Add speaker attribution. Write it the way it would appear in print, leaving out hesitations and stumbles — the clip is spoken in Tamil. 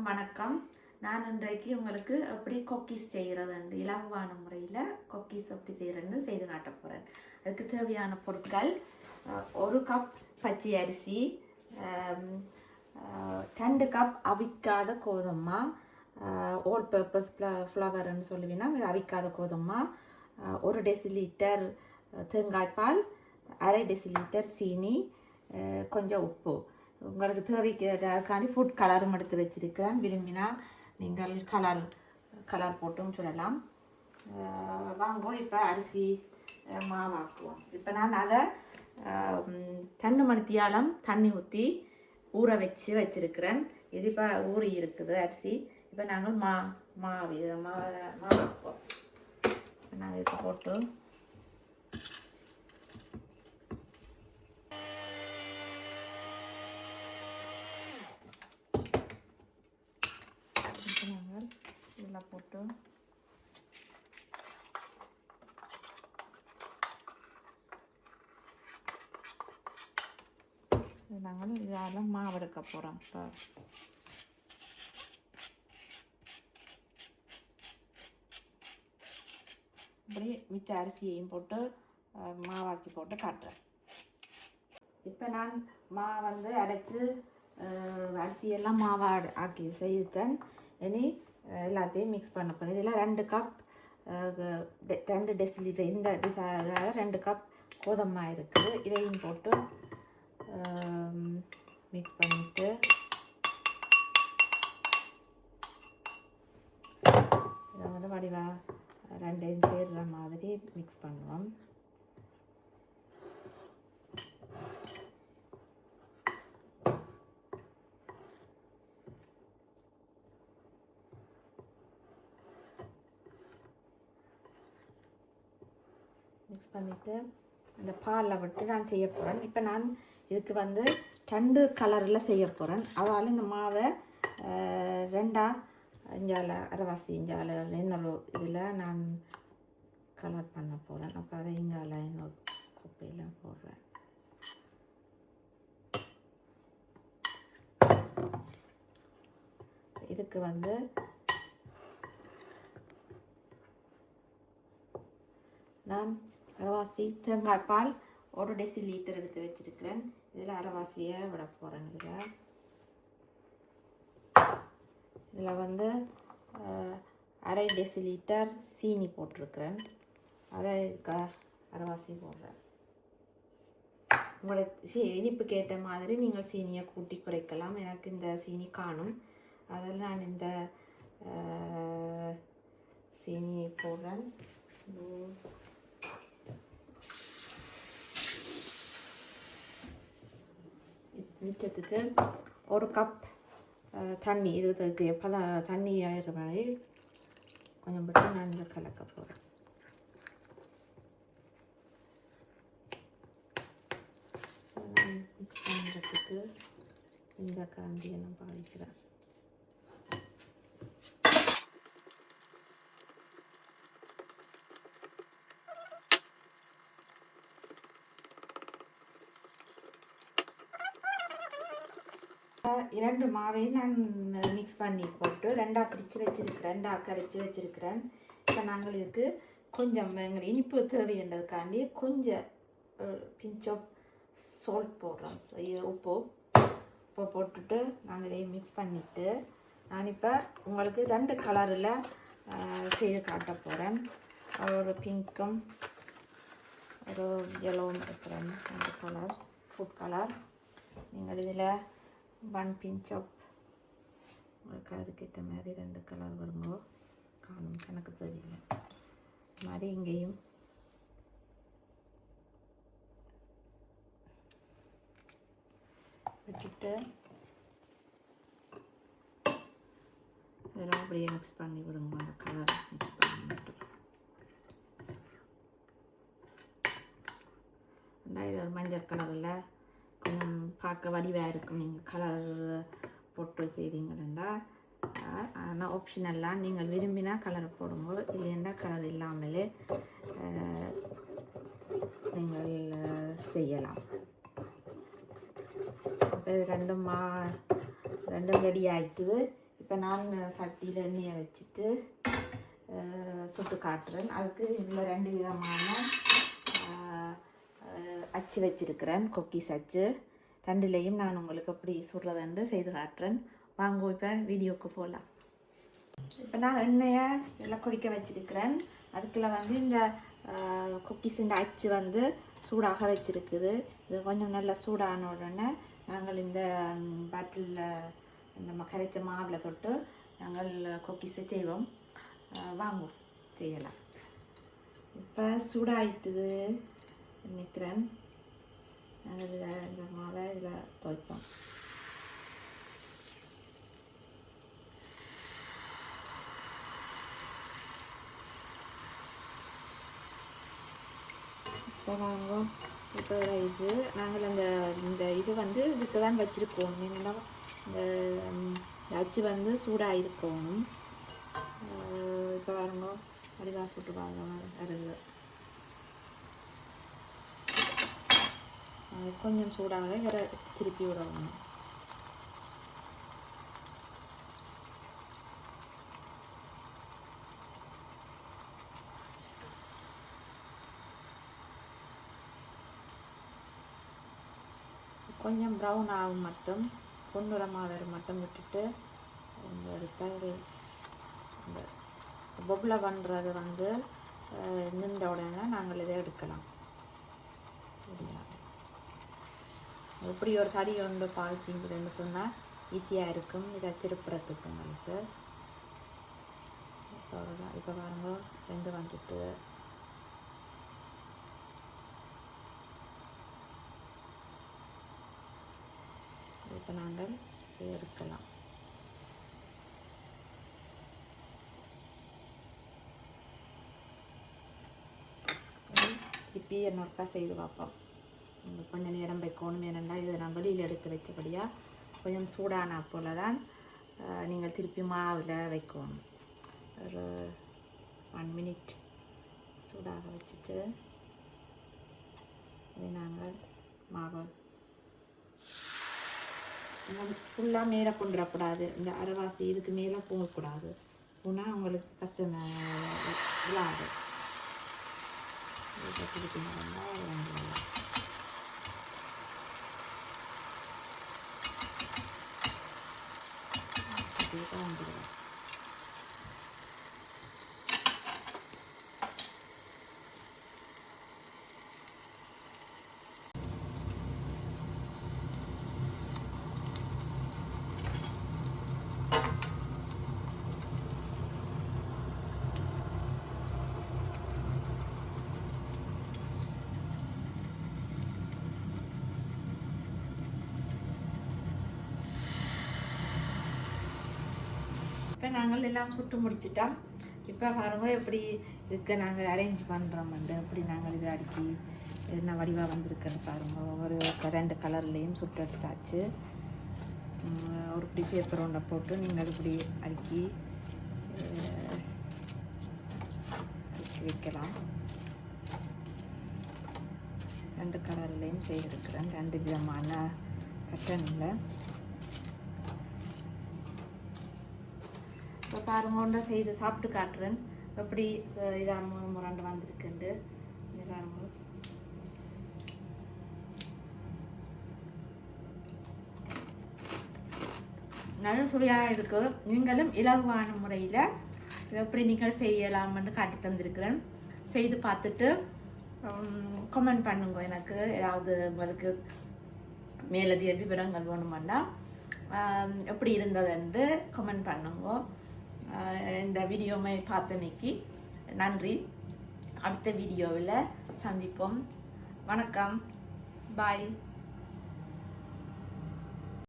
Speaker 1: வணக்கம். நான் இன்றைக்கு உங்களுக்கு எப்படி கொக்கீஸ் செய்கிறது இலகுவான முறையில் கொக்கீஸ் எப்படி செய்கிறதுன்னு செய்து காட்ட போகிறேன். அதுக்கு தேவையான பொருட்கள் 1 கப் பச்சை அரிசி, 2 கப் அவிக்காத கோதுமை, ஆல் பர்பஸ் ஃப்ளவர்னு சொல்லுவீங்கன்னா அவிக்காத கோதுமை, 1 டெசிலிட்டர் தேங்காய்பால், 1/2 டெசிலிட்டர் சீனி, கொஞ்சம் உப்பு. உங்களுக்கு தேவைக்காண்டி ஃபுட் கலரும் எடுத்து வச்சிருக்கிறேன். விரும்பினா நீங்கள் கலர் போட்டும் சொல்லலாம். வாங்க இப்போ அரிசி மாவாக்குவோம். இப்போ நான் அதை 2 மணித்தியாலம் தண்ணி ஊற்றி ஊற வச்சிருக்கிறேன். இது இப்போ ஊறி இருக்குது அரிசி. இப்போ நாங்கள் மாவாக்குவோம். நாங்கள் இப்போ போட்டு இதெல்லாம் போட்டு நாங்கள் இதெல்லாம் மாவு எடுக்க போகிறோம். இப்போ இப்படி மிச்ச அரிசியையும் போட்டு மாவாக்கி போட்டு காட்டுறேன். இப்போ நான் மாவு அரைச்சி அரிசியெல்லாம் மாவா ஆக்கி செய்துட்டேன். இனி எல்லாத்தையும் மிக்ஸ் பண்ண போகிறேன். இதில் 2 கப் 2 டெசிலிட்டர் இந்த 2 கப் கோதுமை இருக்குது. இதையும் போட்டு மிக்ஸ் பண்ணிவிட்டு இதை வடிவாக 2 சேர்கிற மாதிரி மிக்ஸ் பண்ணுவோம். மிக்ஸ் பண்ணிவிட்டு அந்த பாலில் விட்டு நான் செய்ய போகிறேன். இப்போ நான் இதுக்கு 2 கலரில் செய்ய போகிறேன். அதனால் இந்த மாவை 2 இஞ்சால அரைவாசி இஞ்சால இன்னொரு இதில் நான் கலர் பண்ண போகிறேன். அப்போ அதை இஞ்சால இன்னொரு குப்பையில் போடுறேன். இதுக்கு நான் அரைவாசி தேங்காய்பால் 1 டெசிலிட்டர் எடுத்து வச்சிருக்கிறேன். இதில் அரைவாசியை விட போகிறேன். இதில் 1/2 டெசிலிட்டர் சீனி போட்டிருக்கிறேன். அதை அரைவாசி போடுறேன். உங்களுக்கு இனிப்புக்கு ஏற்ற மாதிரி நீங்கள் சீனியை கூட்டி குறைக்கலாம். எனக்கு இந்த சீனி காணும், அதில் நான் இந்த சீனி போடுறேன். மிச்சத்துக்கு 1 கப் தண்ணி, இதுக்கு தண்ணி ஆயிடுற மாதிரி கொஞ்சம் விட்டு நான் இதை கலக்க போகிறேன். மிக்ஸ் பண்ணுறதுக்கு இந்த கரண்டியை நான் பாவிக்கிறேன். இரண்டு மாவையும் நான் மிக்ஸ் பண்ணி போட்டு 2 பிரித்து வச்சுருக்கிறேன், 2 கரைச்சி வச்சுருக்கிறேன். இப்போ நாங்கள் இதுக்கு கொஞ்சம் எங்கள் இனிப்பு தேவைன்றதுக்காண்டி கொஞ்சம் பிஞ்ச் ஆஃப் சால்ட் போடுறோம். உப்பு போட்டுட்டு நாங்கள் இதையும் மிக்ஸ் பண்ணிவிட்டு நான் இப்போ உங்களுக்கு 2 கலரில் செய்து காட்ட போகிறேன். ஒரு பிங்க்கும் ஒரு எல்லோவும் இருக்கிறேன். 2 கலர் ஃபுட் கலர். நீங்கள் இதில் 1 பிஞ்ச் ஆஃப் உங்களுக்கு அதுக்கேற்ற மாதிரி 2 கலர் வருங்கோ காணும், எனக்கு தெரியல. மாதிரி இங்கேயும் விட்டுட்டு இதெல்லாம் அப்படியே மிக்ஸ் பண்ணி விடுங்க. அந்த கலர் மிக்ஸ் பண்ணிட்டு இது ஒரு மஞ்சள் கலரில் கொஞ்சம் பார்க்க வடிவாக இருக்கும். நீங்கள் கலர் போட்டு செய்கிறீங்கன்னா ஆனால் ஆப்ஷனெல்லாம் நீங்கள் விரும்பினா கலர் போடுங்க, இல்லைன்னா கலர் இல்லாமலே நீங்கள் செய்யலாம். இப்போ இது ரெண்டும் ரெடி ஆகிட்டுது. இப்போ நான் சட்டியில் எண்ணெயை வச்சுட்டு சுட்டு காட்டுறேன். அதுக்கு இதில் 2 விதமான அச்சு வச்சிருக்கிறேன், குக்கீஸ் அச்சு. 2லேயும் நான் உங்களுக்கு எப்படி சுடுறதுன்னு செய்து காட்டுறேன். வாங்க இப்போ வீடியோவுக்கு போகலாம். இப்போ நான் எண்ணெயை எல்லாம் கொதிக்க வச்சிருக்கிறேன். அதுக்குள்ள வந்து இந்த குக்கீஸுன்ற அச்சு வந்து சூடாக வச்சிருக்குது. இது கொஞ்சம் நல்லா சூடான உடனே நாங்கள் இந்த பாட்டிலில் நம்ம கரைச்ச மாவில் தொட்டு நாங்கள் குக்கீஸை செய்வோம். வாங்குவோம், செய்யலாம். இப்போ சூடாயிட்டுது நினைக்கிறேன். நாங்கள் இதில் இந்த மாவை இதில் துவைப்போம். இப்போ வாங்குவோம். இப்போ இது நாங்கள் இந்த இது வந்து இதுக்கு தான் வச்சுருக்கோம். என்னென்னா இந்த அச்சு வந்து சூடாக இருக்கணும். இப்போ வாருங்க, அடிவா சுட்டு வாங்க வருது. கொஞ்சம் சூடாக வேறு திருப்பி விடணும். கொஞ்சம் ப்ரௌன் ஆகும் மட்டும், பொன்னிறமாக வேறு மட்டும் விட்டுட்டு எடுத்தால் இந்த பொப்ளை பண்ணுறது வந்து நின்ற உடனே நாங்கள் இதை எடுக்கலாம். எப்படி ஒரு தடி கொண்டு பால் சீங்குதுன்னு சொன்னால் ஈஸியாக இருக்கும் இதை திருப்புறத்துக்கு உங்களுக்கு. இப்போ பாருங்க, ரெண்டு வந்துட்டு இப்போ நாங்கள் எடுக்கலாம். திருப்பி என்னொருக்கா செய்து பார்ப்போம். கொஞ்சம் நேரம் வைக்கணும். ஏனென்னா இதை நான் வெளியில் எடுத்து வச்சபடியாக கொஞ்சம் சூடான போல் தான் நீங்கள் திருப்பி மாவில் வைக்கணும். ஒரு 1 மினிட் சூடாக வச்சுட்டு இதை நாங்கள் மாவு ஃபுல்லாக மேலே கொண்டுடக்கூடாது. இந்த அரைவாசி இதுக்கு மேலே போகக்கூடாது. போனால் உங்களுக்கு கஷ்டம் விழாது. திருப்பி வந்துடுவேன். இப்போ நாங்கள் எல்லாம் சுட்டு முடிச்சிட்டோம். இப்போ பாருங்க எப்படி இதுக்கு நாங்கள் அரேஞ்ச் பண்ணுறோம்ண்டு எப்படி நாங்கள் இதை அடுக்கி என்ன வடிவாக வந்திருக்குன்னு பாருங்கள். ஒவ்வொரு 2 கலர்லேயும் சுட்டு எடுத்தாச்சு. ஒரு இப்படி பேப்பர் ஒன்றை போட்டு நீங்கள் இப்படி அடுக்கி வைக்கலாம். 2 கலர்லேயும் செய்திருக்கிறேன், 2 விதமான பேட்டர்னில். இப்போ பாருங்க, செய்து சாப்பிட்டு காட்டுறேன் எப்படி இதாக முரண்டு வந்திருக்குண்டு. பாருங்க, நல்ல சுவையாக இருக்குது. நீங்களும் இலகுவான முறையில் எப்படி நீங்கள் செய்யலாம்னு காட்டி தந்திருக்கிறேன். செய்து பார்த்துட்டு கமெண்ட் பண்ணுங்க. எனக்கு ஏதாவது உங்களுக்கு மேலதிக விவரங்கள் வேணுமென்னா எப்படி இருந்ததுன்னு கமெண்ட் பண்ணுங்க. இந்த வீடியோவை பார்த்தமைக்கு நன்றி. அடுத்த வீடியோவில் சந்திப்போம். வணக்கம், பாய்.